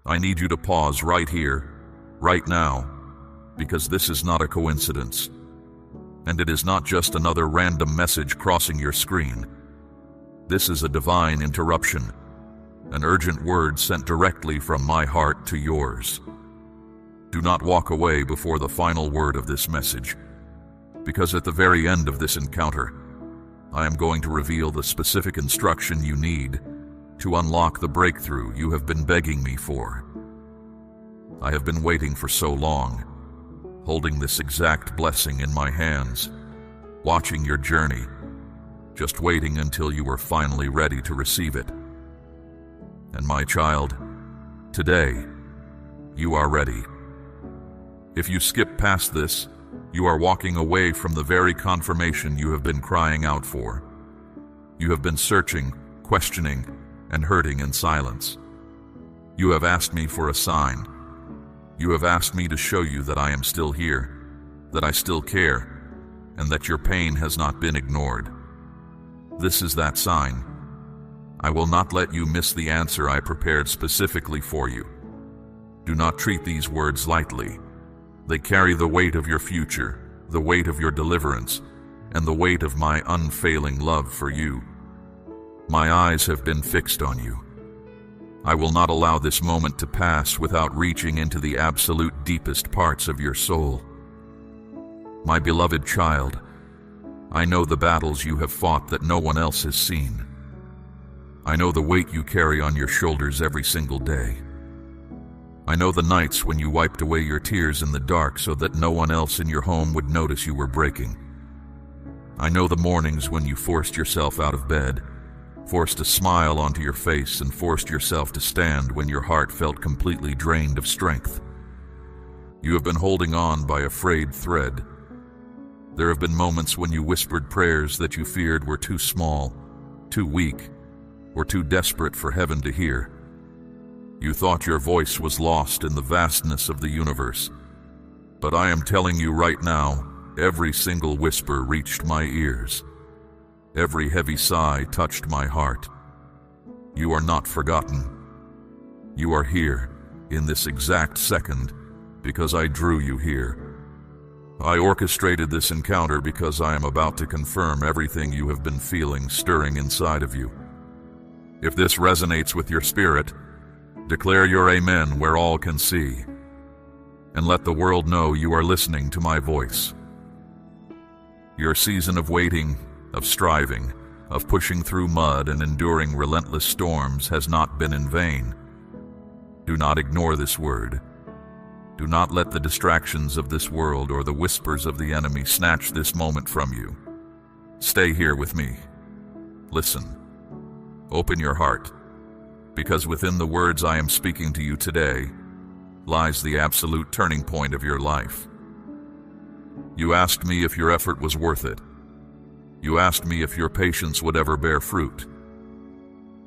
I need you to pause right here, right now, because this is not a coincidence. And it is not just another random message crossing your screen. This is a divine interruption, an urgent word sent directly from my heart to yours. Do not walk away before the final word of this message, because at the very end of this encounter, I am going to reveal the specific instruction you need to unlock the breakthrough you have been begging me for. I have been waiting for so long, holding this exact blessing in my hands, watching your journey, just waiting until you were finally ready to receive it. And my child, today, you are ready. If you skip past this, you are walking away from the very confirmation you have been crying out for. You have been searching, questioning, and hurting in silence. You have asked me for a sign. You have asked me to show you that I am still here, that I still care, and that your pain has not been ignored. This is that sign. I will not let you miss the answer I prepared specifically for you. Do not treat these words lightly. They carry the weight of your future, the weight of your deliverance, and the weight of my unfailing love for you. My eyes have been fixed on you. I will not allow this moment to pass without reaching into the absolute deepest parts of your soul. My beloved child, I know the battles you have fought that no one else has seen. I know the weight you carry on your shoulders every single day. I know the nights when you wiped away your tears in the dark so that no one else in your home would notice you were breaking. I know the mornings when you forced yourself out of bed, forced a smile onto your face, and forced yourself to stand when your heart felt completely drained of strength. You have been holding on by a frayed thread. There have been moments when you whispered prayers that you feared were too small, too weak, or too desperate for heaven to hear. You thought your voice was lost in the vastness of the universe. But I am telling you right now, every single whisper reached my ears. Every heavy sigh touched my heart. You are not forgotten. You are here, in this exact second, because I drew you here. I orchestrated this encounter because I am about to confirm everything you have been feeling stirring inside of you. If this resonates with your spirit, declare your amen where all can see, and let the world know you are listening to my voice. Your season of waiting, of striving, of pushing through mud and enduring relentless storms has not been in vain. Do not ignore this word. Do not let the distractions of this world or the whispers of the enemy snatch this moment from you. Stay here with me. Listen. Open your heart, because within the words I am speaking to you today lies the absolute turning point of your life. You asked me if your effort was worth it. You asked me if your patience would ever bear fruit.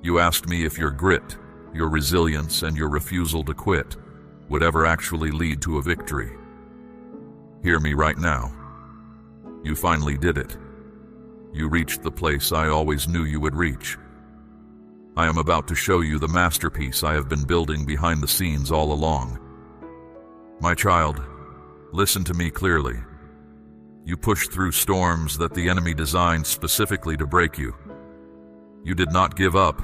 You asked me if your grit, your resilience, and your refusal to quit would ever actually lead to a victory. Hear me right now. You finally did it. You reached the place I always knew you would reach. I am about to show you the masterpiece I have been building behind the scenes all along. My child, listen to me clearly. You pushed through storms that the enemy designed specifically to break you. You did not give up,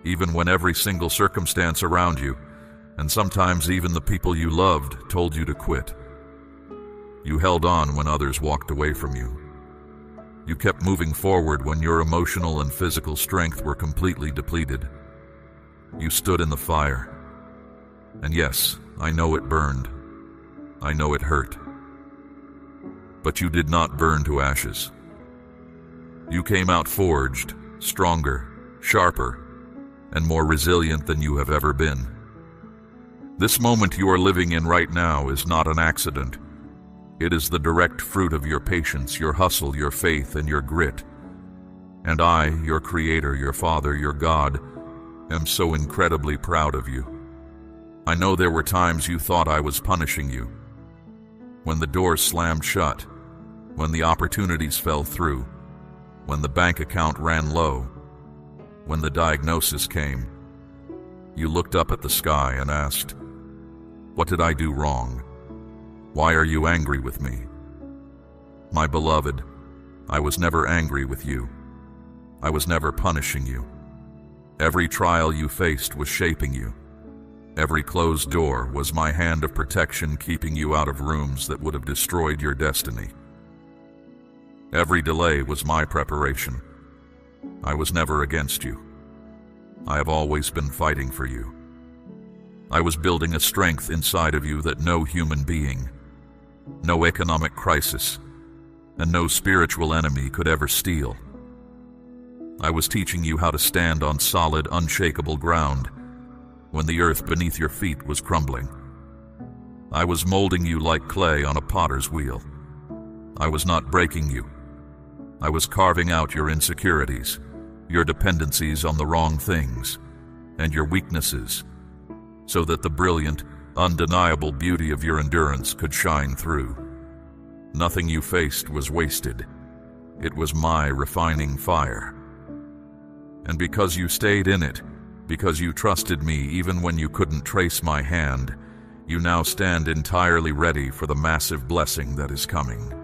even when every single circumstance around you, and sometimes even the people you loved, told you to quit. You held on when others walked away from you. You kept moving forward when your emotional and physical strength were completely depleted. You stood in the fire. And yes, I know it burned. I know it hurt. But you did not burn to ashes. You came out forged, stronger, sharper, and more resilient than you have ever been. This moment you are living in right now is not an accident. It is the direct fruit of your patience, your hustle, your faith, and your grit. And I, your Creator, your Father, your God, am so incredibly proud of you. I know there were times you thought I was punishing you. When the doors slammed shut, when the opportunities fell through, when the bank account ran low, when the diagnosis came, You looked up at the sky and asked, "What did I do wrong? Why are you angry with me?" My beloved, I was never angry with you. I was never punishing you. Every trial you faced was shaping you. Every closed door was my hand of protection keeping you out of rooms that would have destroyed your destiny. Every delay was my preparation. I was never against you. I have always been fighting for you. I was building a strength inside of you that no human being, no economic crisis, and no spiritual enemy could ever steal. I was teaching you how to stand on solid, unshakable ground when the earth beneath your feet was crumbling. I was molding you like clay on a potter's wheel. I was not breaking you. I was carving out your insecurities, your dependencies on the wrong things, and your weaknesses, so that the brilliant, undeniable beauty of your endurance could shine through. Nothing you faced was wasted. It was my refining fire. And because you stayed in it, because you trusted me even when you couldn't trace my hand, you now stand entirely ready for the massive blessing that is coming.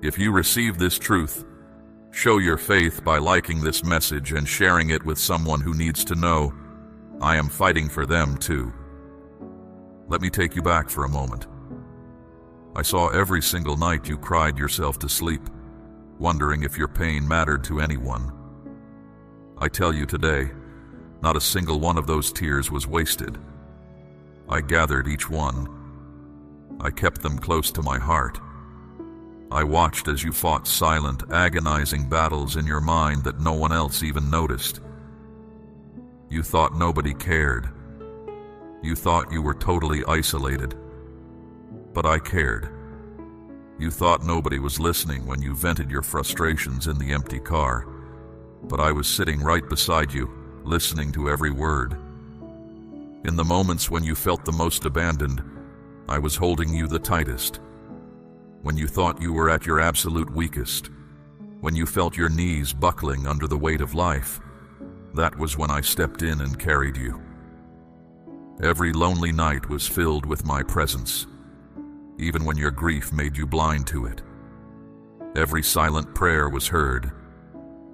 If you receive this truth, show your faith by liking this message and sharing it with someone who needs to know I am fighting for them too. Let me take you back for a moment. I saw every single night you cried yourself to sleep, wondering if your pain mattered to anyone. I tell you today, not a single one of those tears was wasted. I gathered each one. I kept them close to my heart. I watched as you fought silent, agonizing battles in your mind that no one else even noticed. You thought nobody cared. You thought you were totally isolated. But I cared. You thought nobody was listening when you vented your frustrations in the empty car. But I was sitting right beside you, listening to every word. In the moments when you felt the most abandoned, I was holding you the tightest. When you thought you were at your absolute weakest, when you felt your knees buckling under the weight of life, that was when I stepped in and carried you. Every lonely night was filled with my presence, even when your grief made you blind to it. Every silent prayer was heard,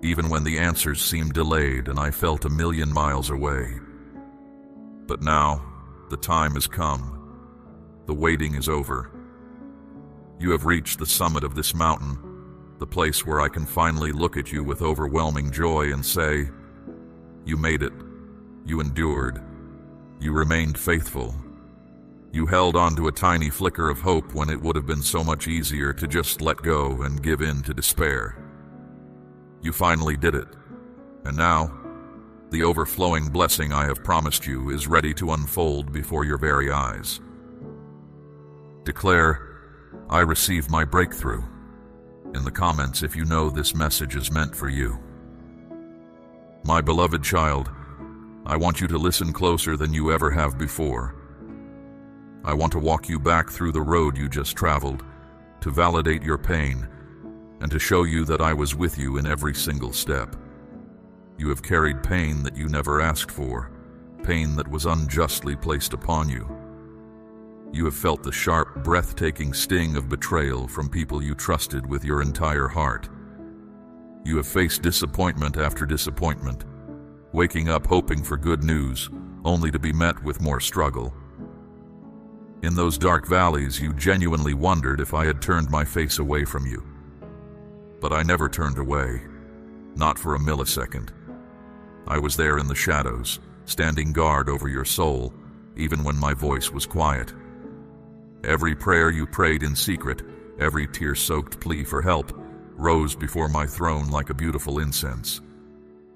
even when the answers seemed delayed and I felt a million miles away. But now, the time has come. The waiting is over. You have reached the summit of this mountain, the place where I can finally look at you with overwhelming joy and say, "You made it. You endured. You remained faithful. You held on to a tiny flicker of hope when it would have been so much easier to just let go and give in to despair. You finally did it. And now, the overflowing blessing I have promised you is ready to unfold before your very eyes. Declare, 'I receive my breakthrough,' in the comments if you know this message is meant for you. My beloved child, I want you to listen closer than you ever have before. I want to walk you back through the road you just traveled, to validate your pain, and to show you that I was with you in every single step. You have carried pain that you never asked for, pain that was unjustly placed upon you. You have felt the sharp, breathtaking sting of betrayal from people you trusted with your entire heart. You have faced disappointment after disappointment, waking up hoping for good news, only to be met with more struggle. In those dark valleys, you genuinely wondered if I had turned my face away from you. But I never turned away, not for a millisecond. I was there in the shadows, standing guard over your soul, even when my voice was quiet. Every prayer you prayed in secret, every tear-soaked plea for help, rose before my throne like a beautiful incense.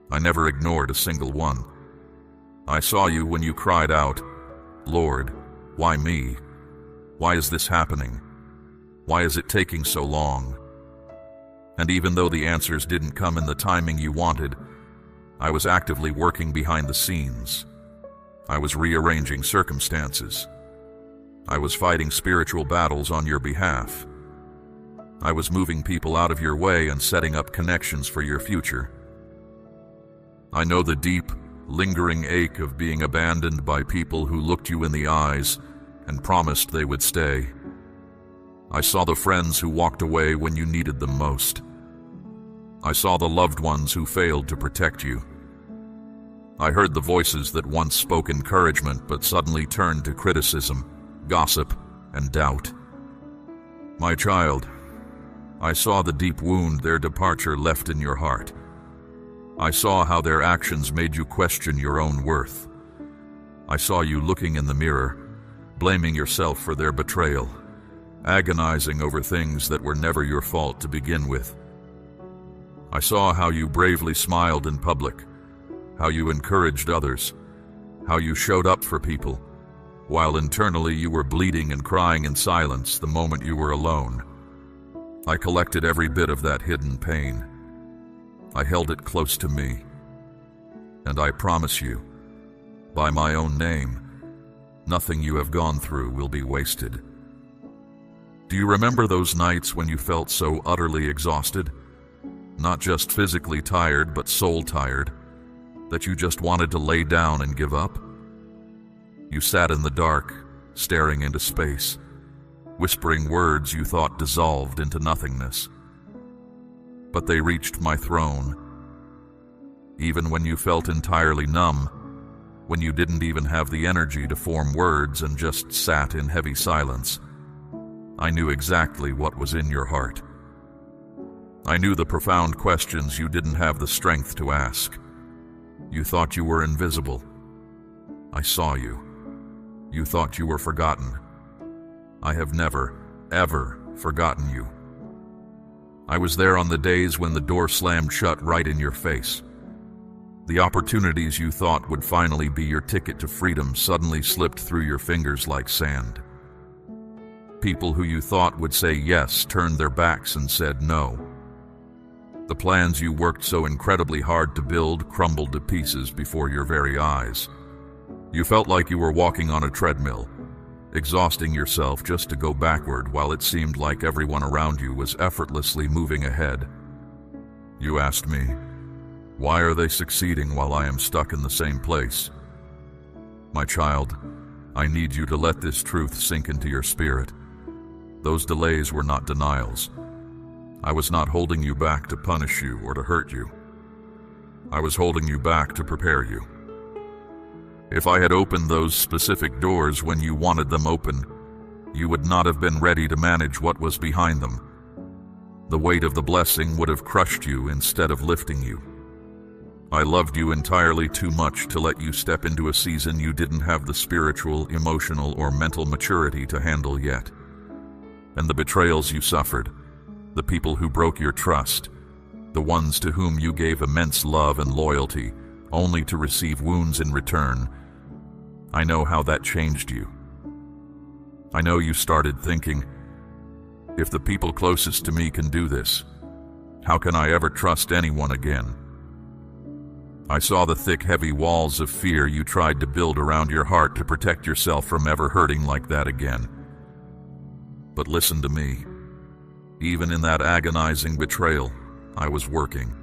I never ignored a single one. I saw you when you cried out, "Lord, why me? Why is this happening? Why is it taking so long?" And even though the answers didn't come in the timing you wanted, I was actively working behind the scenes. I was rearranging circumstances. I was fighting spiritual battles on your behalf. I was moving people out of your way and setting up connections for your future. I know the deep, lingering ache of being abandoned by people who looked you in the eyes and promised they would stay. I saw the friends who walked away when you needed them most. I saw the loved ones who failed to protect you. I heard the voices that once spoke encouragement but suddenly turned to criticism, gossip, and doubt. My child, I saw the deep wound their departure left in your heart. I saw how their actions made you question your own worth. I saw you looking in the mirror, blaming yourself for their betrayal, agonizing over things that were never your fault to begin with. I saw how you bravely smiled in public, how you encouraged others, how you showed up for people, while internally you were bleeding and crying in silence the moment you were alone. I collected every bit of that hidden pain. I held it close to me. And I promise you, by my own name, nothing you have gone through will be wasted. Do you remember those nights when you felt so utterly exhausted? Not just physically tired, but soul tired, that you just wanted to lay down and give up? You sat in the dark, staring into space, whispering words you thought dissolved into nothingness. But they reached my throne. Even when you felt entirely numb, when you didn't even have the energy to form words and just sat in heavy silence, I knew exactly what was in your heart. I knew the profound questions you didn't have the strength to ask. You thought you were invisible. I saw you. You thought you were forgotten. I have never, ever forgotten you. I was there on the days when the door slammed shut right in your face. The opportunities you thought would finally be your ticket to freedom suddenly slipped through your fingers like sand. People who you thought would say yes turned their backs and said no. The plans you worked so incredibly hard to build crumbled to pieces before your very eyes. You felt like you were walking on a treadmill, exhausting yourself just to go backward while it seemed like everyone around you was effortlessly moving ahead. You asked me, why are they succeeding while I am stuck in the same place? My child, I need you to let this truth sink into your spirit. Those delays were not denials. I was not holding you back to punish you or to hurt you. I was holding you back to prepare you. If I had opened those specific doors when you wanted them open, you would not have been ready to manage what was behind them. The weight of the blessing would have crushed you instead of lifting you. I loved you entirely too much to let you step into a season you didn't have the spiritual, emotional, or mental maturity to handle yet. And the betrayals you suffered, the people who broke your trust, the ones to whom you gave immense love and loyalty, only to receive wounds in return, I know how that changed you. I know you started thinking, if the people closest to me can do this, how can I ever trust anyone again? I saw the thick, heavy walls of fear you tried to build around your heart to protect yourself from ever hurting like that again. But listen to me. Even in that agonizing betrayal, I was working.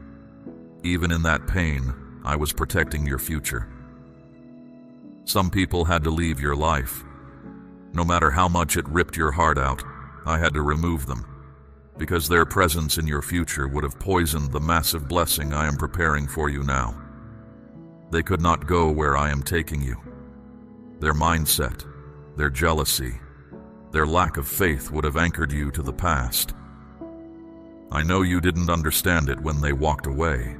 Even in that pain, I was protecting your future. Some people had to leave your life. No matter how much it ripped your heart out, I had to remove them, because their presence in your future would have poisoned the massive blessing I am preparing for you now. They could not go where I am taking you. Their mindset, their jealousy, their lack of faith would have anchored you to the past. I know you didn't understand it when they walked away,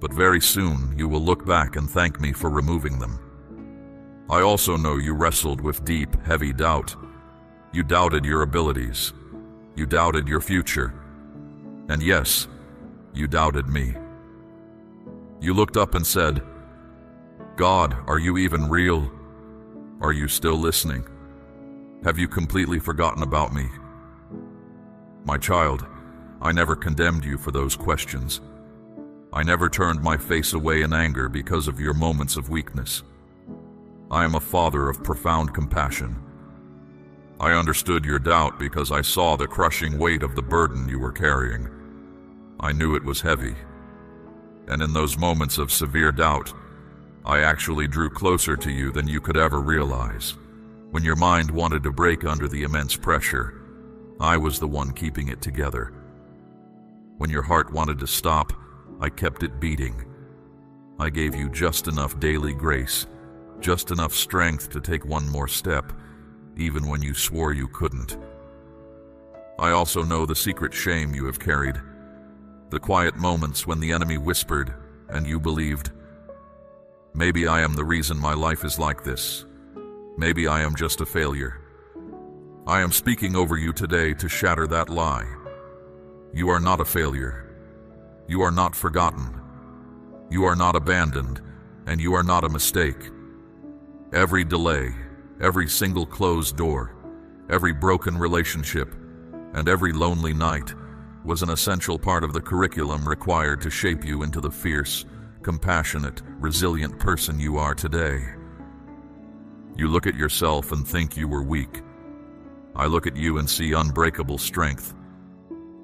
but very soon you will look back and thank me for removing them. I also know you wrestled with deep, heavy doubt. You doubted your abilities. You doubted your future. And yes, you doubted me. You looked up and said, God, are you even real? Are you still listening? Have you completely forgotten about me? My child, I never condemned you for those questions. I never turned my face away in anger because of your moments of weakness. I am a father of profound compassion. I understood your doubt because I saw the crushing weight of the burden you were carrying. I knew it was heavy. And in those moments of severe doubt, I actually drew closer to you than you could ever realize. When your mind wanted to break under the immense pressure, I was the one keeping it together. When your heart wanted to stop, I kept it beating. I gave you just enough daily grace, just enough strength to take one more step, even when you swore you couldn't. I also know the secret shame you have carried, the quiet moments when the enemy whispered and you believed. Maybe I am the reason my life is like this. Maybe I am just a failure. I am speaking over you today to shatter that lie. You are not a failure. You are not forgotten. You are not abandoned, and you are not a mistake. Every delay, every single closed door, every broken relationship, and every lonely night was an essential part of the curriculum required to shape you into the fierce, compassionate, resilient person you are today. You look at yourself and think you were weak. I look at you and see unbreakable strength.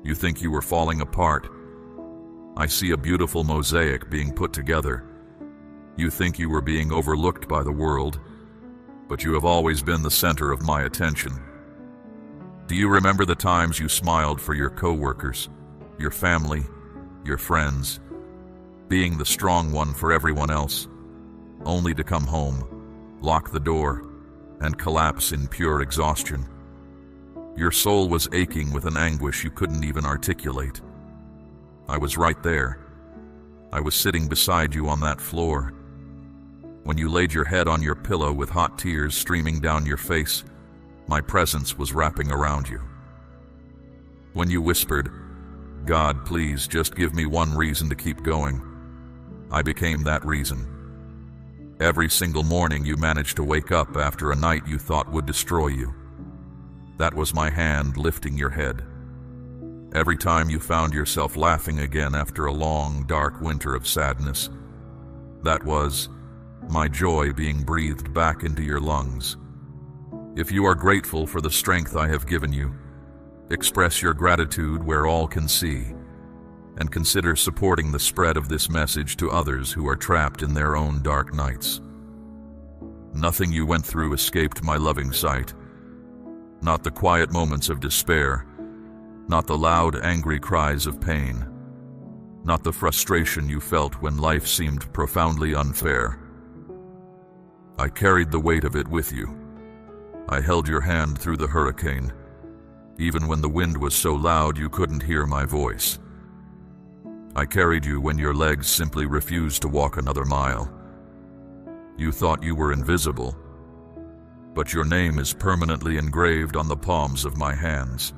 You think you were falling apart. I see a beautiful mosaic being put together. You think you were being overlooked by the world, but you have always been the center of my attention. Do you remember the times you smiled for your coworkers, your family, your friends, being the strong one for everyone else, only to come home, lock the door, and collapse in pure exhaustion? Your soul was aching with an anguish you couldn't even articulate. I was right there. I was sitting beside you on that floor. When you laid your head on your pillow with hot tears streaming down your face, my presence was wrapping around you. When you whispered, "God, please just give me one reason to keep going," I became that reason. Every single morning you managed to wake up after a night you thought would destroy you. That was my hand lifting your head. Every time you found yourself laughing again after a long, dark winter of sadness, that was my joy being breathed back into your lungs. If you are grateful for the strength I have given you, express your gratitude where all can see, and consider supporting the spread of this message to others who are trapped in their own dark nights. Nothing you went through escaped my loving sight. Not the quiet moments of despair, not the loud, angry cries of pain, not the frustration you felt when life seemed profoundly unfair. I carried the weight of it with you. I held your hand through the hurricane, even when the wind was so loud you couldn't hear my voice. I carried you when your legs simply refused to walk another mile. You thought you were invisible, but your name is permanently engraved on the palms of my hands.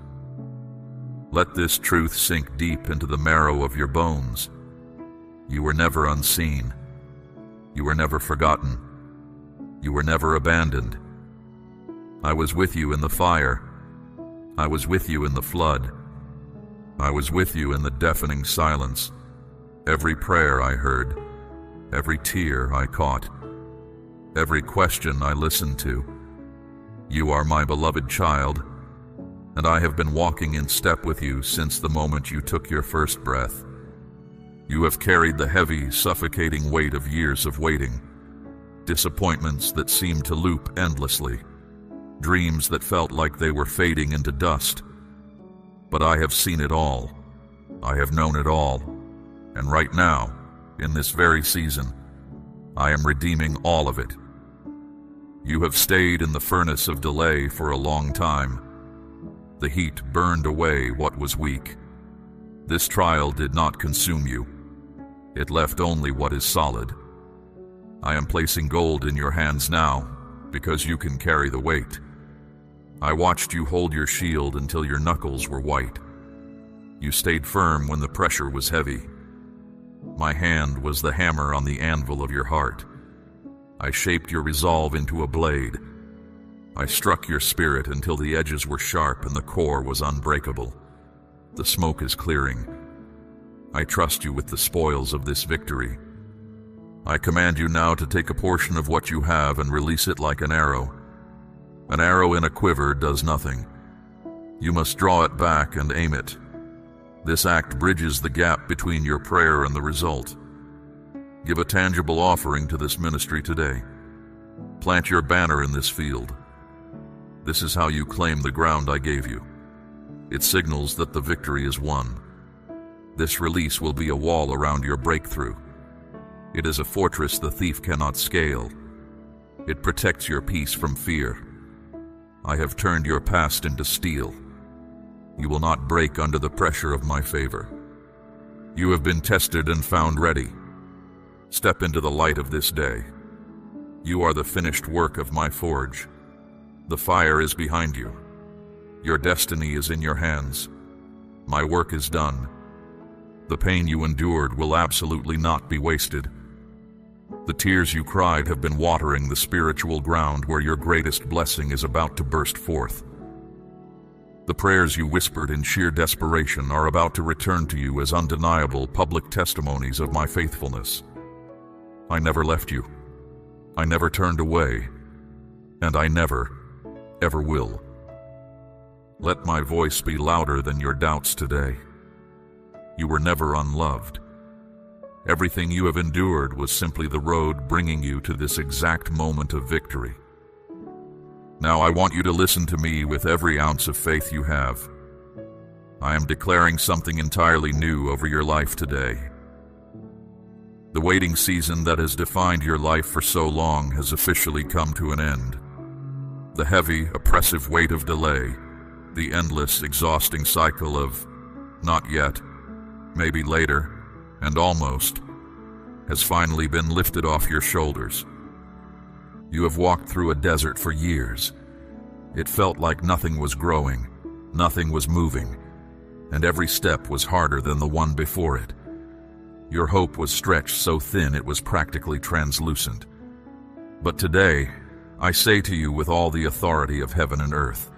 Let this truth sink deep into the marrow of your bones. You were never unseen. You were never forgotten. You were never abandoned. I was with you in the fire. I was with you in the flood. I was with you in the deafening silence. Every prayer I heard, every tear I caught, every question I listened to. You are my beloved child, and I have been walking in step with you since the moment you took your first breath. You have carried the heavy, suffocating weight of years of waiting, disappointments that seemed to loop endlessly, dreams that felt like they were fading into dust. But I have seen it all. I have known it all. And right now, in this very season, I am redeeming all of it. You have stayed in the furnace of delay for a long time. The heat burned away what was weak. This trial did not consume you. It left only what is solid. I am placing gold in your hands now, because you can carry the weight. I watched you hold your shield until your knuckles were white. You stayed firm when the pressure was heavy. My hand was the hammer on the anvil of your heart. I shaped your resolve into a blade. I struck your spirit until the edges were sharp and the core was unbreakable. The smoke is clearing. I trust you with the spoils of this victory. I command you now to take a portion of what you have and release it like an arrow. An arrow in a quiver does nothing. You must draw it back and aim it. This act bridges the gap between your prayer and the result. Give a tangible offering to this ministry today. Plant your banner in this field. This is how you claim the ground I gave you. It signals that the victory is won. This release will be a wall around your breakthrough. It is a fortress the thief cannot scale. It protects your peace from fear. I have turned your past into steel. You will not break under the pressure of my favor. You have been tested and found ready. Step into the light of this day. You are the finished work of my forge. The fire is behind you. Your destiny is in your hands. My work is done. The pain you endured will absolutely not be wasted. The tears you cried have been watering the spiritual ground where your greatest blessing is about to burst forth. The prayers you whispered in sheer desperation are about to return to you as undeniable public testimonies of my faithfulness. I never left you. I never turned away. And I never, ever will. Let my voice be louder than your doubts today. You were never unloved. Everything you have endured was simply the road bringing you to this exact moment of victory. Now I want you to listen to me with every ounce of faith you have. I am declaring something entirely new over your life today. The waiting season that has defined your life for so long has officially come to an end. The heavy, oppressive weight of delay, the endless, exhausting cycle of not yet, maybe later, and almost, has finally been lifted off your shoulders. You have walked through a desert for years. It felt like nothing was growing, nothing was moving, and every step was harder than the one before it. Your hope was stretched so thin it was practically translucent. But today, I say to you with all the authority of heaven and earth,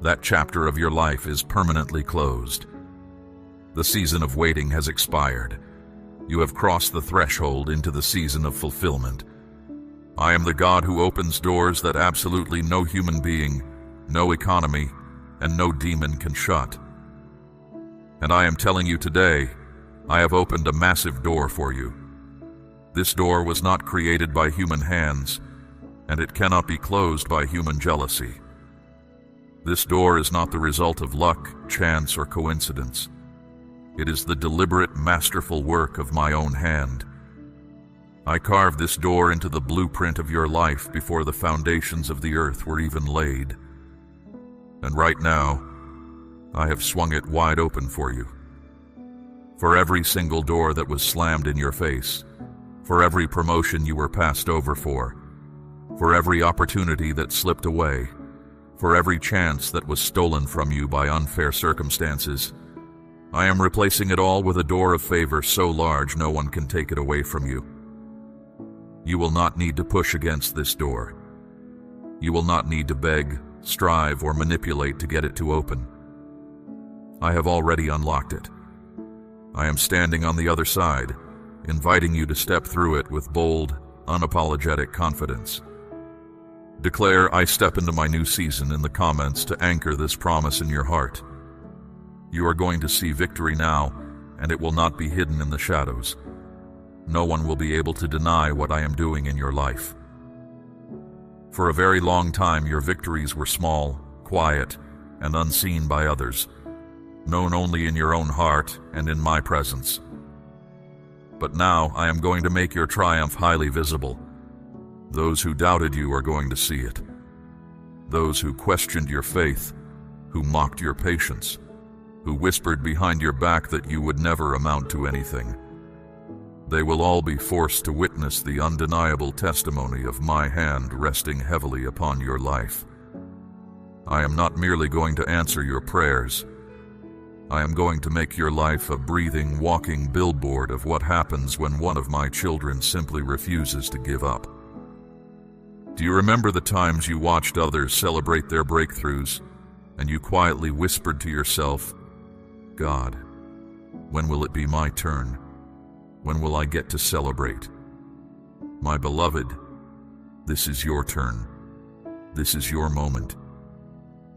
that chapter of your life is permanently closed. The season of waiting has expired. You have crossed the threshold into the season of fulfillment. I am the God who opens doors that absolutely no human being, no economy, and no demon can shut. And I am telling you today, I have opened a massive door for you. This door was not created by human hands, and it cannot be closed by human jealousy. This door is not the result of luck, chance, or coincidence. It is the deliberate, masterful work of my own hand. I carved this door into the blueprint of your life before the foundations of the earth were even laid. And right now, I have swung it wide open for you. For every single door that was slammed in your face, for every promotion you were passed over for every opportunity that slipped away, for every chance that was stolen from you by unfair circumstances, I am replacing it all with a door of favor so large no one can take it away from you. You will not need to push against this door. You will not need to beg, strive, or manipulate to get it to open. I have already unlocked it. I am standing on the other side, inviting you to step through it with bold, unapologetic confidence. Declare, "I step into my new season" in the comments to anchor this promise in your heart. You are going to see victory now, and it will not be hidden in the shadows. No one will be able to deny what I am doing in your life. For a very long time, your victories were small, quiet, and unseen by others, known only in your own heart and in my presence. But now I am going to make your triumph highly visible. Those who doubted you are going to see it. Those who questioned your faith, who mocked your patience, who whispered behind your back that you would never amount to anything. They will all be forced to witness the undeniable testimony of my hand resting heavily upon your life. I am not merely going to answer your prayers. I am going to make your life a breathing, walking billboard of what happens when one of my children simply refuses to give up. Do you remember the times you watched others celebrate their breakthroughs, and you quietly whispered to yourself, "God, when will it be my turn? When will I get to celebrate?" My beloved, this is your turn. This is your moment.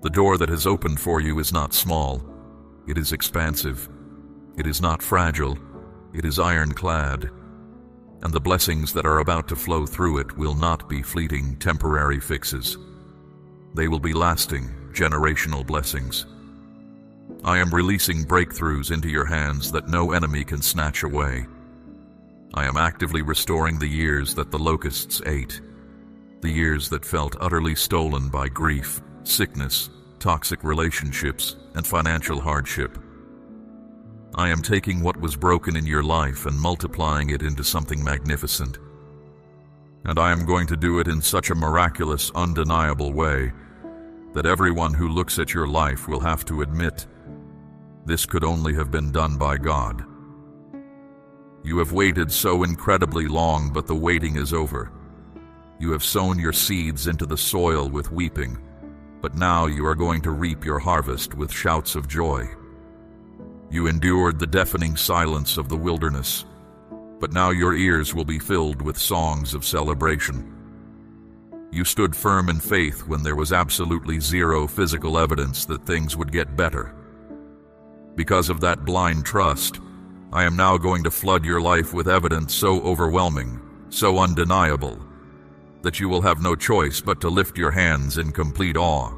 The door that has opened for you is not small. It is expansive. It is not fragile. It is ironclad. and the blessings that are about to flow through it will not be fleeting, temporary fixes. They will be lasting, generational blessings. I am releasing breakthroughs into your hands that no enemy can snatch away. I am actively restoring the years that the locusts ate, the years that felt utterly stolen by grief, sickness, toxic relationships, and financial hardship. I am taking what was broken in your life and multiplying it into something magnificent. And I am going to do it in such a miraculous, undeniable way that everyone who looks at your life will have to admit, this could only have been done by God. You have waited so incredibly long, but the waiting is over. You have sown your seeds into the soil with weeping, but now you are going to reap your harvest with shouts of joy. You endured the deafening silence of the wilderness, but now your ears will be filled with songs of celebration. You stood firm in faith when there was absolutely zero physical evidence that things would get better. Because of that blind trust, I am now going to flood your life with evidence so overwhelming, so undeniable, that you will have no choice but to lift your hands in complete awe.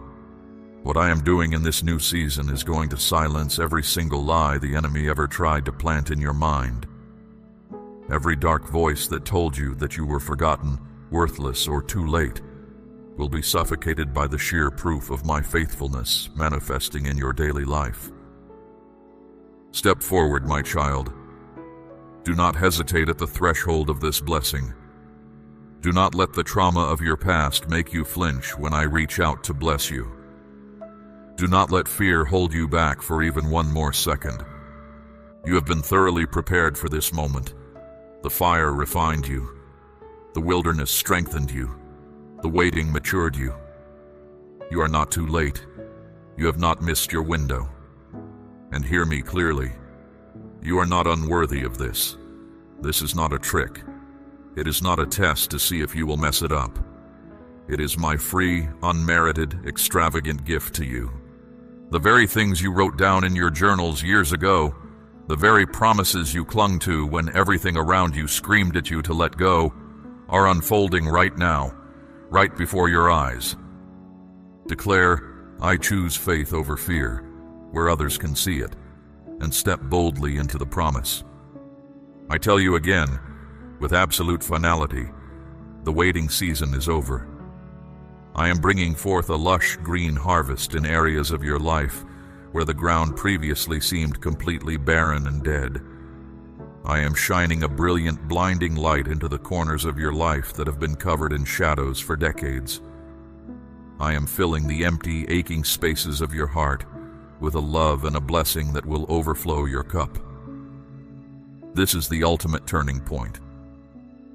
What I am doing in this new season is going to silence every single lie the enemy ever tried to plant in your mind. Every dark voice that told you that you were forgotten, worthless, or too late will be suffocated by the sheer proof of my faithfulness manifesting in your daily life. Step forward, my child. Do not hesitate at the threshold of this blessing. Do not let the trauma of your past make you flinch when I reach out to bless you. Do not let fear hold you back for even one more second. You have been thoroughly prepared for this moment. The fire refined you. The wilderness strengthened you. The waiting matured you. You are not too late. You have not missed your window. And hear me clearly. You are not unworthy of this. This is not a trick. It is not a test to see if you will mess it up. It is my free, unmerited, extravagant gift to you. The very things you wrote down in your journals years ago, the very promises you clung to when everything around you screamed at you to let go, are unfolding right now, right before your eyes. Declare, I choose faith over fear, where others can see it, and step boldly into the promise. I tell you again, with absolute finality, the waiting season is over. I am bringing forth a lush green harvest in areas of your life where the ground previously seemed completely barren and dead. I am shining a brilliant, blinding light into the corners of your life that have been covered in shadows for decades. I am filling the empty, aching spaces of your heart with a love and a blessing that will overflow your cup. This is the ultimate turning point.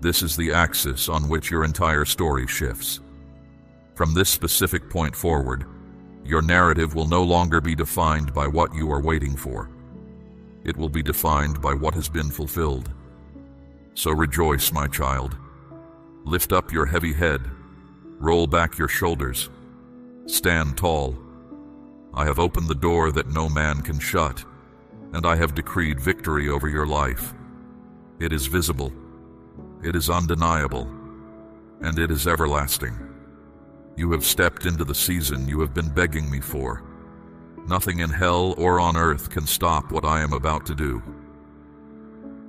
This is the axis on which your entire story shifts. From this specific point forward, your narrative will no longer be defined by what you are waiting for. It will be defined by what has been fulfilled. So rejoice, my child. Lift up your heavy head. Roll back your shoulders. Stand tall. I have opened the door that no man can shut, and I have decreed victory over your life. It is visible. It is undeniable. And it is everlasting. You have stepped into the season you have been begging me for. Nothing in hell or on earth can stop what I am about to do.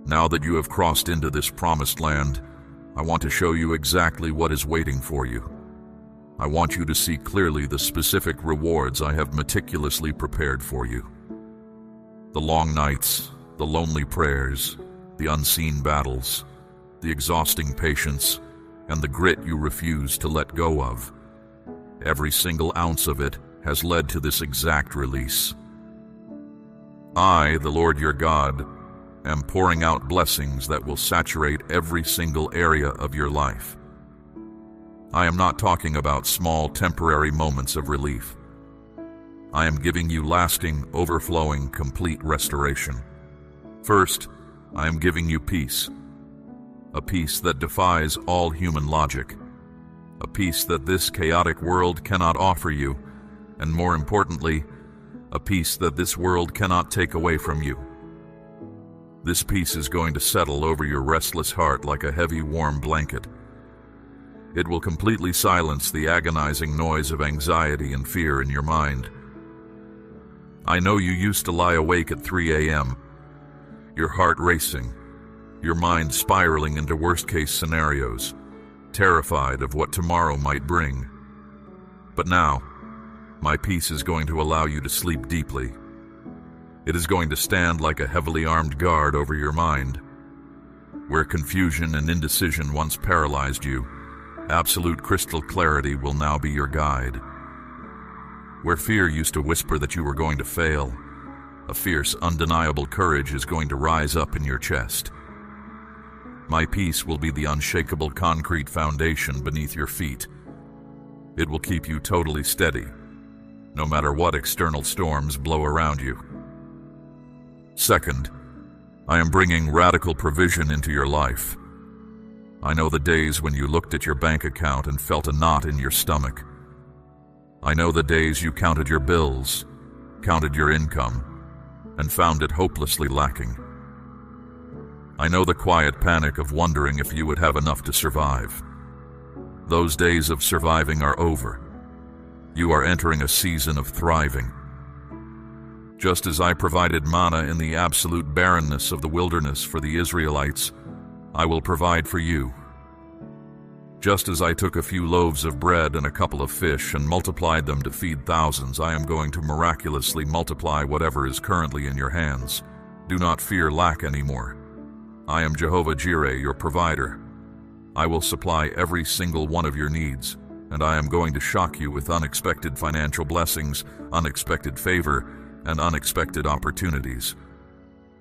Now that you have crossed into this promised land, I want to show you exactly what is waiting for you. I want you to see clearly the specific rewards I have meticulously prepared for you. The long nights, the lonely prayers, the unseen battles, the exhausting patience, and the grit you refuse to let go of. Every single ounce of it has led to this exact release. I, the Lord your God, am pouring out blessings that will saturate every single area of your life. I am not talking about small, temporary moments of relief. I am giving you lasting, overflowing, complete restoration. First, I am giving you peace. A peace that defies all human logic. A peace that this chaotic world cannot offer you, and more importantly, a peace that this world cannot take away from you. This peace is going to settle over your restless heart like a heavy, warm blanket. It will completely silence the agonizing noise of anxiety and fear in your mind. I know you used to lie awake at 3 a.m., your heart racing, your mind spiraling into worst-case scenarios, terrified of what tomorrow might bring. But now, my peace is going to allow you to sleep deeply. It is going to stand like a heavily armed guard over your mind. Where confusion and indecision once paralyzed you, absolute crystal clarity will now be your guide. Where fear used to whisper that you were going to fail, a fierce, undeniable courage is going to rise up in your chest. My peace will be the unshakable concrete foundation beneath your feet. It will keep you totally steady, no matter what external storms blow around you. Second, I am bringing radical provision into your life. I know the days when you looked at your bank account and felt a knot in your stomach. I know the days you counted your bills, counted your income, and found it hopelessly lacking. I know the quiet panic of wondering if you would have enough to survive. Those days of surviving are over. You are entering a season of thriving. Just as I provided manna in the absolute barrenness of the wilderness for the Israelites, I will provide for you. Just as I took a few loaves of bread and a couple of fish and multiplied them to feed thousands, I am going to miraculously multiply whatever is currently in your hands. Do not fear lack anymore. I am Jehovah Jireh, your provider. I will supply every single one of your needs, and I am going to shock you with unexpected financial blessings, unexpected favor, and unexpected opportunities.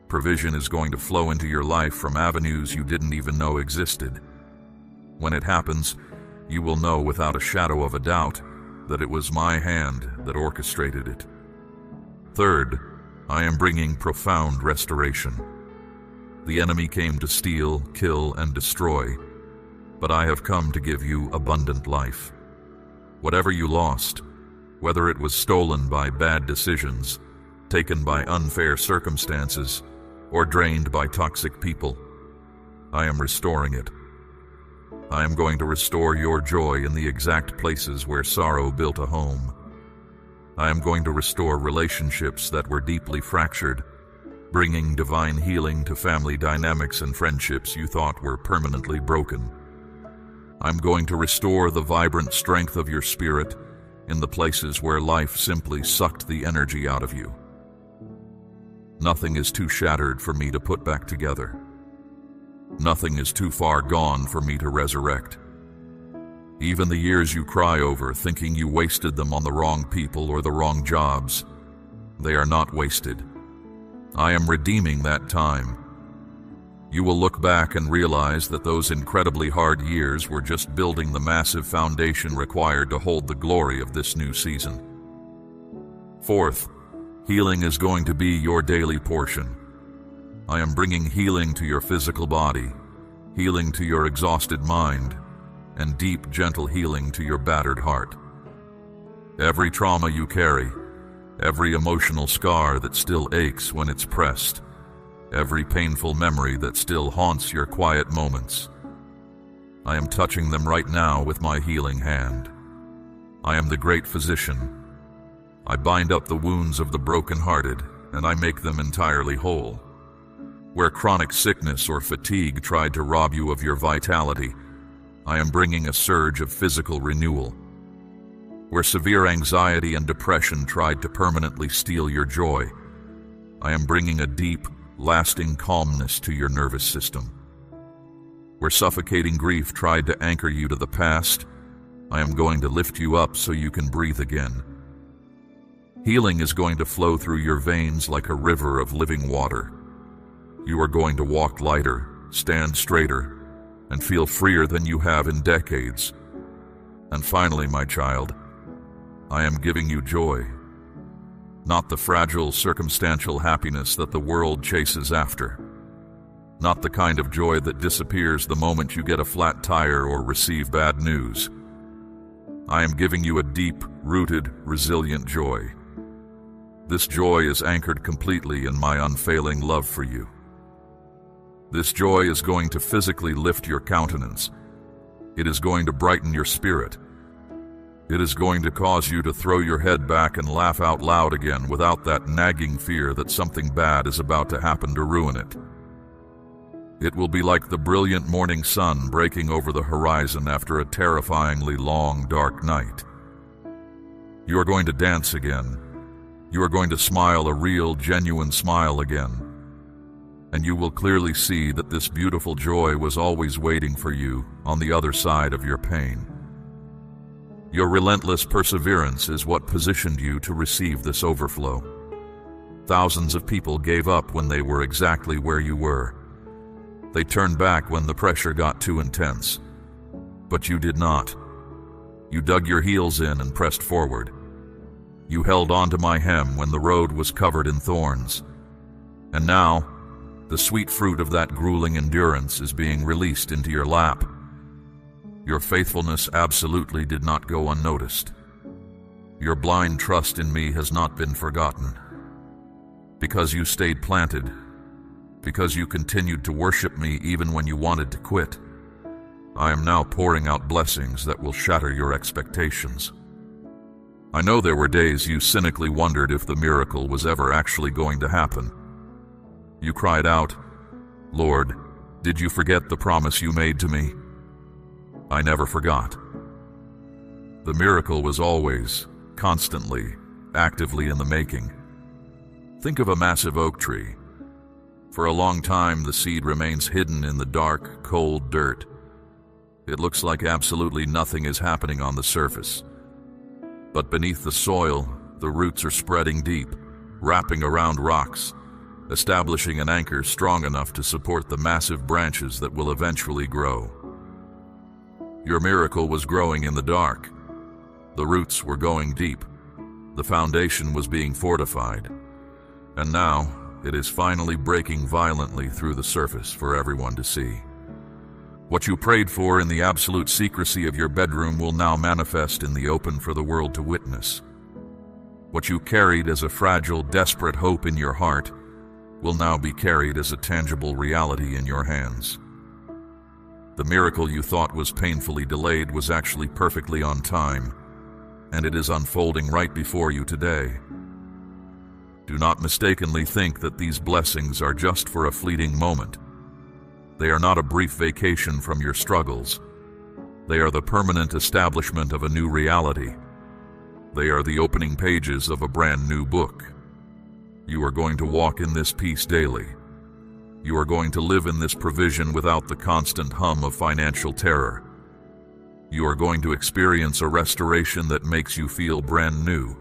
Provision is going to flow into your life from avenues you didn't even know existed. When it happens, you will know without a shadow of a doubt that it was my hand that orchestrated it. Third, I am bringing profound restoration. The enemy came to steal, kill, and destroy, but I have come to give you abundant life. Whatever you lost, whether it was stolen by bad decisions, taken by unfair circumstances, or drained by toxic people, I am restoring it. I am going to restore your joy in the exact places where sorrow built a home. I am going to restore relationships that were deeply fractured, bringing divine healing to family dynamics and friendships you thought were permanently broken. I'm going to restore the vibrant strength of your spirit in the places where life simply sucked the energy out of you. Nothing is too shattered for me to put back together. Nothing is too far gone for me to resurrect. Even the years you cry over, thinking you wasted them on the wrong people or the wrong jobs, they are not wasted. I am redeeming that time. You will look back and realize that those incredibly hard years were just building the massive foundation required to hold the glory of this new season. Fourth, healing is going to be your daily portion. I am bringing healing to your physical body, healing to your exhausted mind, and deep, gentle healing to your battered heart. Every trauma you carry, every emotional scar that still aches when it's pressed, every painful memory that still haunts your quiet moments, I am touching them right now with my healing hand. I am the great physician. I bind up the wounds of the brokenhearted, and I make them entirely whole. Where chronic sickness or fatigue tried to rob you of your vitality, I am bringing a surge of physical renewal. Where severe anxiety and depression tried to permanently steal your joy, I am bringing a deep, lasting calmness to your nervous system. Where suffocating grief tried to anchor you to the past, I am going to lift you up so you can breathe again. Healing is going to flow through your veins like a river of living water. You are going to walk lighter, stand straighter, and feel freer than you have in decades. And finally, my child, I am giving you joy. Not the fragile, circumstantial happiness that the world chases after. Not the kind of joy that disappears the moment you get a flat tire or receive bad news. I am giving you a deep, rooted, resilient joy. This joy is anchored completely in my unfailing love for you. This joy is going to physically lift your countenance. It is going to brighten your spirit. It is going to cause you to throw your head back and laugh out loud again without that nagging fear that something bad is about to happen to ruin it. It will be like the brilliant morning sun breaking over the horizon after a terrifyingly long, dark night. You are going to dance again. You are going to smile a real, genuine smile again. And you will clearly see that this beautiful joy was always waiting for you on the other side of your pain. Your relentless perseverance is what positioned you to receive this overflow. Thousands of people gave up when they were exactly where you were. They turned back when the pressure got too intense. But you did not. You dug your heels in and pressed forward. You held onto my hem when the road was covered in thorns. And now, the sweet fruit of that grueling endurance is being released into your lap. Your faithfulness absolutely did not go unnoticed. Your blind trust in me has not been forgotten. Because you stayed planted, because you continued to worship me even when you wanted to quit, I am now pouring out blessings that will shatter your expectations. I know there were days you cynically wondered if the miracle was ever actually going to happen. You cried out, "Lord, did you forget the promise you made to me?" I never forgot. The miracle was always, constantly, actively in the making. Think of a massive oak tree. For a long time, the seed remains hidden in the dark, cold dirt. It looks like absolutely nothing is happening on the surface. But beneath the soil, the roots are spreading deep, wrapping around rocks, establishing an anchor strong enough to support the massive branches that will eventually grow. Your miracle was growing in the dark. The roots were going deep. The foundation was being fortified. And now, it is finally breaking violently through the surface for everyone to see. What you prayed for in the absolute secrecy of your bedroom will now manifest in the open for the world to witness. What you carried as a fragile, desperate hope in your heart will now be carried as a tangible reality in your hands. The miracle you thought was painfully delayed was actually perfectly on time, and it is unfolding right before you today. Do not mistakenly think that these blessings are just for a fleeting moment. They are not a brief vacation from your struggles. They are the permanent establishment of a new reality. They are the opening pages of a brand new book. You are going to walk in this peace daily. You are going to live in this provision without the constant hum of financial terror. You are going to experience a restoration that makes you feel brand new.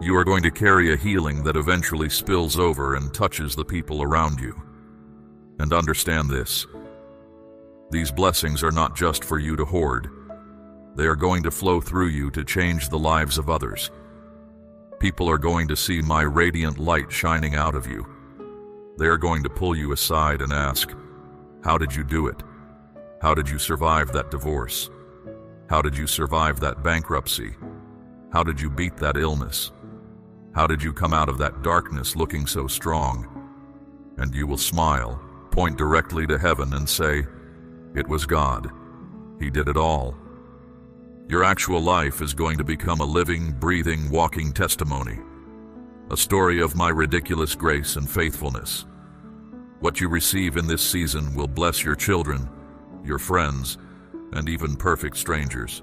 You are going to carry a healing that eventually spills over and touches the people around you. And understand this: these blessings are not just for you to hoard. They are going to flow through you to change the lives of others. People are going to see my radiant light shining out of you. They are going to pull you aside and ask, "How did you do it? How did you survive that divorce? How did you survive that bankruptcy? How did you beat that illness? How did you come out of that darkness looking so strong?" And you will smile, point directly to heaven and say, "It was God. He did it all." Your actual life is going to become a living, breathing, walking testimony, a story of my ridiculous grace and faithfulness. What you receive in this season will bless your children, your friends, and even perfect strangers.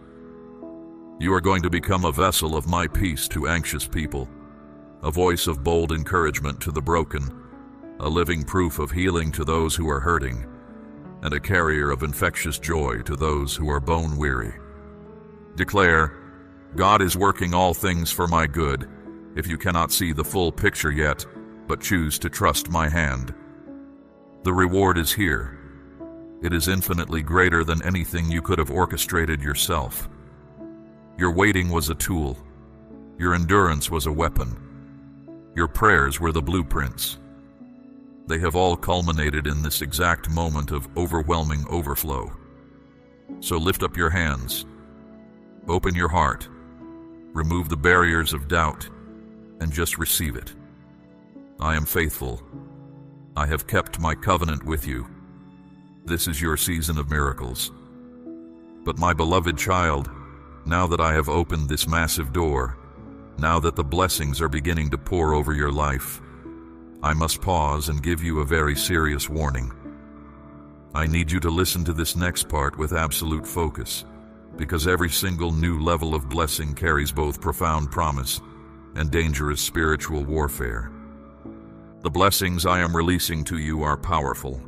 You are going to become a vessel of my peace to anxious people, a voice of bold encouragement to the broken, a living proof of healing to those who are hurting, and a carrier of infectious joy to those who are bone-weary. Declare, "God is working all things for my good," if you cannot see the full picture yet, but choose to trust my hand. The reward is here. It is infinitely greater than anything you could have orchestrated yourself. Your waiting was a tool. Your endurance was a weapon. Your prayers were the blueprints. They have all culminated in this exact moment of overwhelming overflow. So lift up your hands. Open your heart. Remove the barriers of doubt and just receive it. I am faithful. I have kept my covenant with you. This is your season of miracles. But my beloved child, now that I have opened this massive door, now that the blessings are beginning to pour over your life, I must pause and give you a very serious warning. I need you to listen to this next part with absolute focus, because every single new level of blessing carries both profound promise and dangerous spiritual warfare. The blessings I am releasing to you are powerful,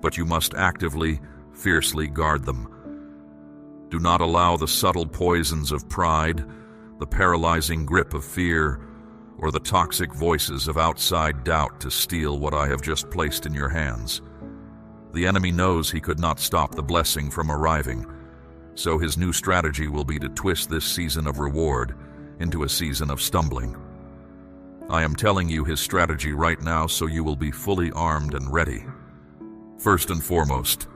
but you must actively, fiercely guard them. Do not allow the subtle poisons of pride, the paralyzing grip of fear, or the toxic voices of outside doubt to steal what I have just placed in your hands. The enemy knows he could not stop the blessing from arriving, so his new strategy will be to twist this season of reward into a season of stumbling. I am telling you his strategy right now so you will be fully armed and ready. First and foremost,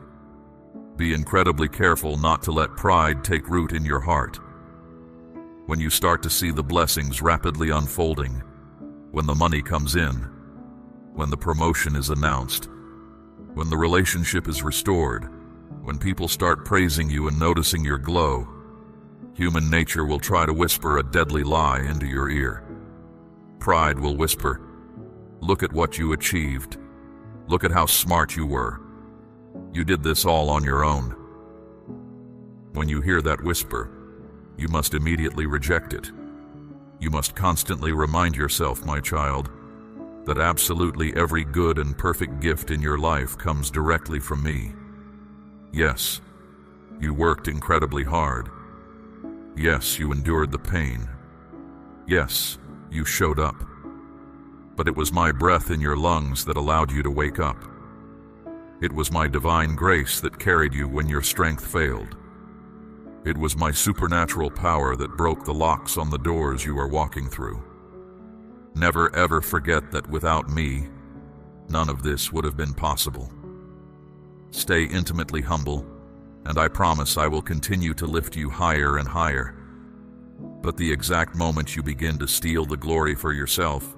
be incredibly careful not to let pride take root in your heart. When you start to see the blessings rapidly unfolding, when the money comes in, when the promotion is announced, when the relationship is restored, when people start praising you and noticing your glow, human nature will try to whisper a deadly lie into your ear. Pride will whisper, "Look at what you achieved. Look at how smart you were. You did this all on your own." When you hear that whisper, you must immediately reject it. You must constantly remind yourself, my child, that absolutely every good and perfect gift in your life comes directly from me. Yes, you worked incredibly hard. Yes, you endured the pain. Yes, you showed up. But it was my breath in your lungs that allowed you to wake up. It was my divine grace that carried you when your strength failed. It was my supernatural power that broke the locks on the doors you are walking through. Never ever forget that without me, none of this would have been possible. Stay intimately humble, and I promise I will continue to lift you higher and higher. But the exact moment you begin to steal the glory for yourself,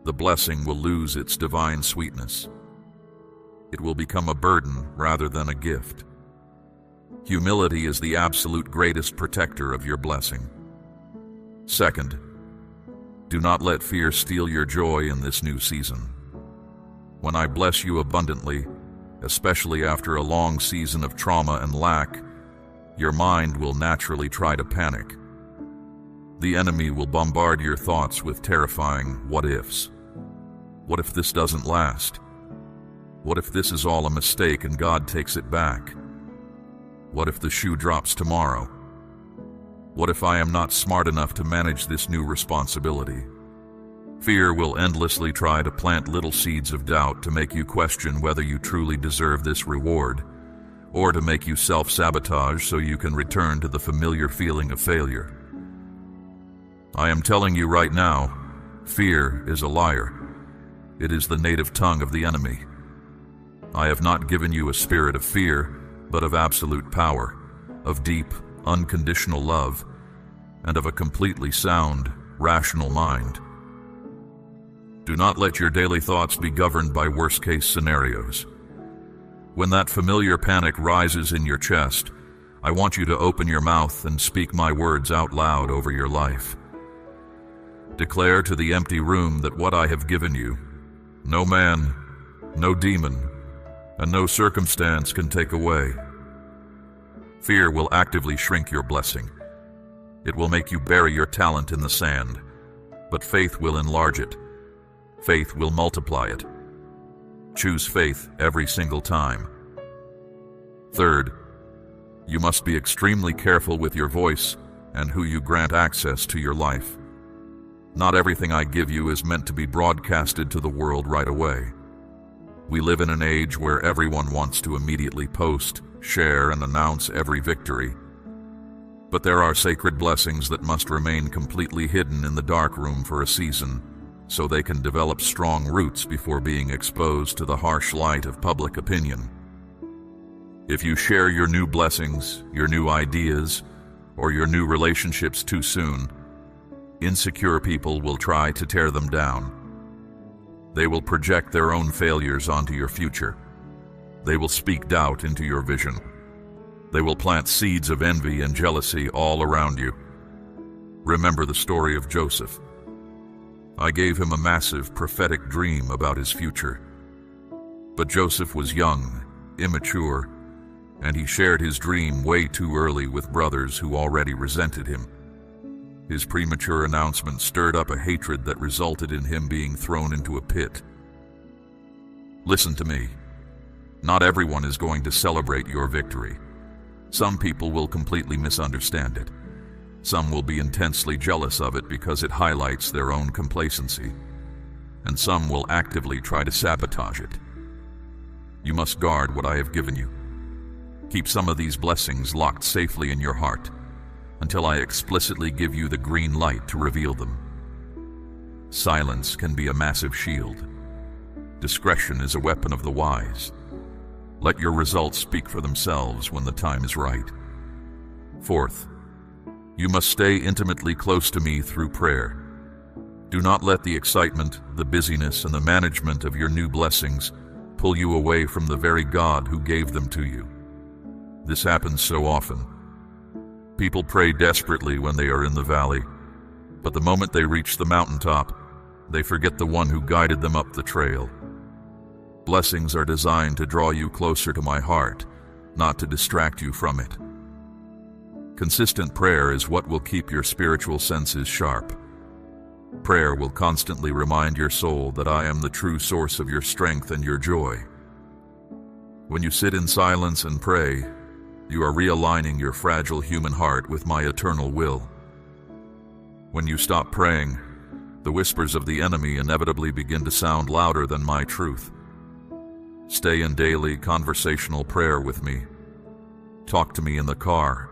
the blessing will lose its divine sweetness. It will become a burden rather than a gift. Humility is the absolute greatest protector of your blessing. Second, do not let fear steal your joy in this new season. When I bless you abundantly, especially after a long season of trauma and lack, your mind will naturally try to panic. The enemy will bombard your thoughts with terrifying what-ifs. What if this doesn't last? What if this is all a mistake and God takes it back? What if the shoe drops tomorrow? What if I am not smart enough to manage this new responsibility? Fear will endlessly try to plant little seeds of doubt to make you question whether you truly deserve this reward, or to make you self-sabotage so you can return to the familiar feeling of failure. I am telling you right now, fear is a liar. It is the native tongue of the enemy. I have not given you a spirit of fear, but of absolute power, of deep, unconditional love, and of a completely sound, rational mind. Do not let your daily thoughts be governed by worst-case scenarios. When that familiar panic rises in your chest, I want you to open your mouth and speak my words out loud over your life. Declare to the empty room that what I have given you, no man, no demon, and no circumstance can take away. Fear will actively shrink your blessing. It will make you bury your talent in the sand, but faith will enlarge it. Faith will multiply it. Choose faith every single time. Third, you must be extremely careful with your voice and who you grant access to your life. Not everything I give you is meant to be broadcasted to the world right away. We live in an age where everyone wants to immediately post, share, and announce every victory. But there are sacred blessings that must remain completely hidden in the dark room for a season, so they can develop strong roots before being exposed to the harsh light of public opinion. If you share your new blessings, your new ideas, or your new relationships too soon, insecure people will try to tear them down. They will project their own failures onto your future. They will speak doubt into your vision. They will plant seeds of envy and jealousy all around you. Remember the story of Joseph. I gave him a massive prophetic dream about his future. But Joseph was young, immature, and he shared his dream way too early with brothers who already resented him. His premature announcement stirred up a hatred that resulted in him being thrown into a pit. Listen to me. Not everyone is going to celebrate your victory. Some people will completely misunderstand it. Some will be intensely jealous of it because it highlights their own complacency. And some will actively try to sabotage it. You must guard what I have given you. Keep some of these blessings locked safely in your heart until I explicitly give you the green light to reveal them. Silence can be a massive shield. Discretion is a weapon of the wise. Let your results speak for themselves when the time is right. Fourth, you must stay intimately close to me through prayer. Do not let the excitement, the busyness, and the management of your new blessings pull you away from the very God who gave them to you. This happens so often. People pray desperately when they are in the valley, but the moment they reach the mountaintop, they forget the one who guided them up the trail. Blessings are designed to draw you closer to my heart, not to distract you from it. Consistent prayer is what will keep your spiritual senses sharp. Prayer will constantly remind your soul that I am the true source of your strength and your joy. When you sit in silence and pray, you are realigning your fragile human heart with my eternal will. When you stop praying, the whispers of the enemy inevitably begin to sound louder than my truth. Stay in daily conversational prayer with me. Talk to me in the car.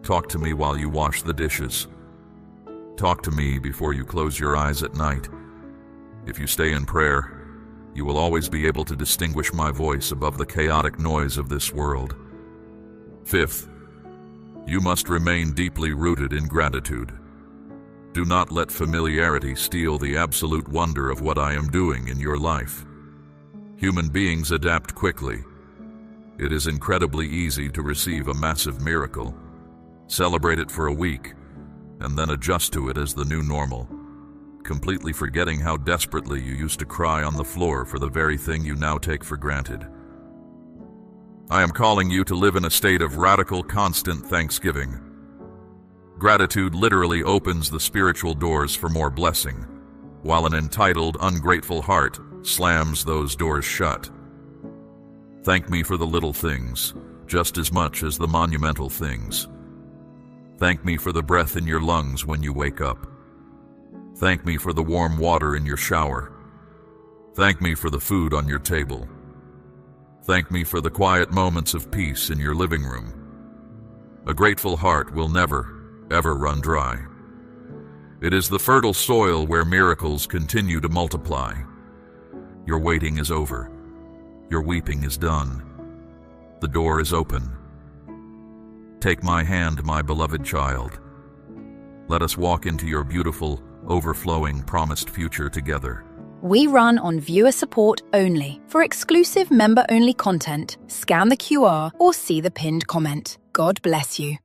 Talk to me while you wash the dishes. Talk to me before you close your eyes at night. If you stay in prayer, you will always be able to distinguish my voice above the chaotic noise of this world. Fifth, you must remain deeply rooted in gratitude. Do not let familiarity steal the absolute wonder of what I am doing in your life. Human beings adapt quickly. It is incredibly easy to receive a massive miracle, celebrate it for a week, and then adjust to it as the new normal, completely forgetting how desperately you used to cry on the floor for the very thing you now take for granted. I am calling you to live in a state of radical, constant thanksgiving. Gratitude literally opens the spiritual doors for more blessing, while an entitled, ungrateful heart slams those doors shut. Thank me for the little things, just as much as the monumental things. Thank me for the breath in your lungs when you wake up. Thank me for the warm water in your shower. Thank me for the food on your table. Thank me for the quiet moments of peace in your living room. A grateful heart will never, ever run dry. It is the fertile soil where miracles continue to multiply. Your waiting is over. Your weeping is done. The door is open. Take my hand, my beloved child. Let us walk into your beautiful, overflowing, promised future together. We run on viewer support only. For exclusive member-only content, scan the QR or see the pinned comment. God bless you.